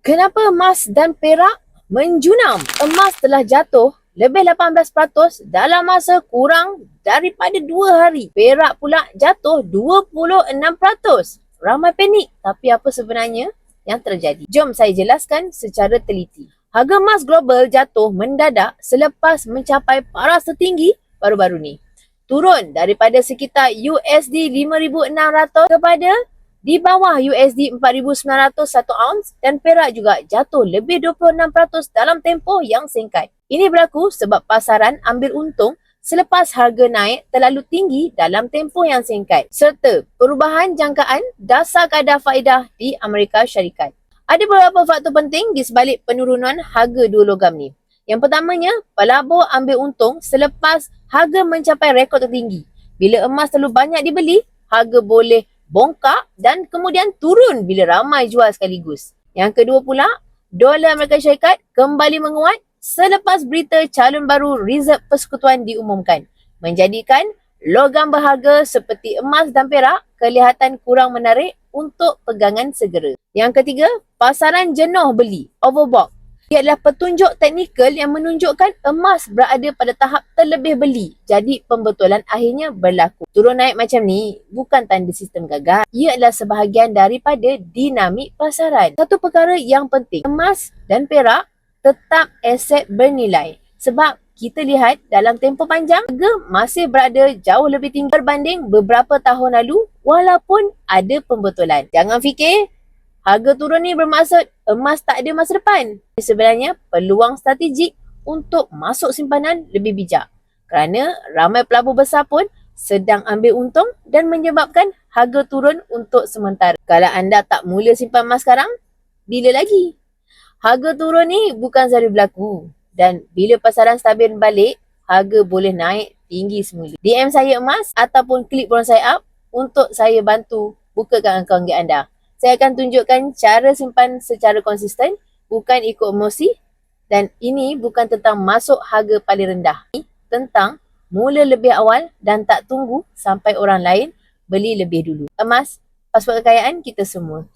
Kenapa emas dan perak menjunam? Emas telah jatuh lebih 18% dalam masa kurang daripada 2 hari. Perak pula jatuh 26%. Ramai panik, tapi apa sebenarnya yang terjadi? Jom saya jelaskan secara teliti. Harga emas global jatuh mendadak selepas mencapai paras tertinggi baru-baru ni. Turun daripada sekitar USD 5,600 kepada di bawah USD 4,900 satu ounce, dan perak juga jatuh lebih 26% dalam tempoh yang singkat. Ini berlaku sebab pasaran ambil untung selepas harga naik terlalu tinggi dalam tempoh yang singkat, serta perubahan jangkaan dasar kadar faedah di Amerika Syarikat. Ada beberapa faktor penting di sebalik penurunan harga dua logam ni. Yang pertamanya, pelabur ambil untung selepas harga mencapai rekod tertinggi. Bila emas terlalu banyak dibeli, harga boleh bongkak dan kemudian turun bila ramai jual sekaligus. Yang kedua pula, dolar Amerika Syarikat kembali menguat selepas berita calon baru Reserve Persekutuan diumumkan, menjadikan logam berharga seperti emas dan perak kelihatan kurang menarik untuk pegangan segera. Yang ketiga, pasaran jenuh beli, overbought. Ia adalah petunjuk teknikal yang menunjukkan emas berada pada tahap terlebih beli. Jadi pembetulan akhirnya berlaku. Turun naik macam ni bukan tanda sistem gagal. Ia adalah sebahagian daripada dinamik pasaran. Satu perkara yang penting, emas dan perak tetap aset bernilai. Sebab kita lihat dalam tempoh panjang, harga masih berada jauh lebih tinggi berbanding beberapa tahun lalu walaupun ada pembetulan. Jangan fikir harga turun ni bermaksud emas tak ada masa depan. Sebenarnya peluang strategik untuk masuk simpanan lebih bijak. Kerana ramai pelabur besar pun sedang ambil untung dan menyebabkan harga turun untuk sementara. Kalau anda tak mula simpan emas sekarang, bila lagi? Harga turun ni bukan selalu berlaku. Dan bila pasaran stabil balik, harga boleh naik tinggi semula. DM saya emas ataupun klik bawah saya up untuk saya bantu bukakan akaun anda. Saya akan tunjukkan cara simpan secara konsisten, bukan ikut emosi, dan ini bukan tentang masuk harga paling rendah. Ini tentang mula lebih awal dan tak tunggu sampai orang lain beli lebih dulu. Emas, pasport kekayaan kita semua.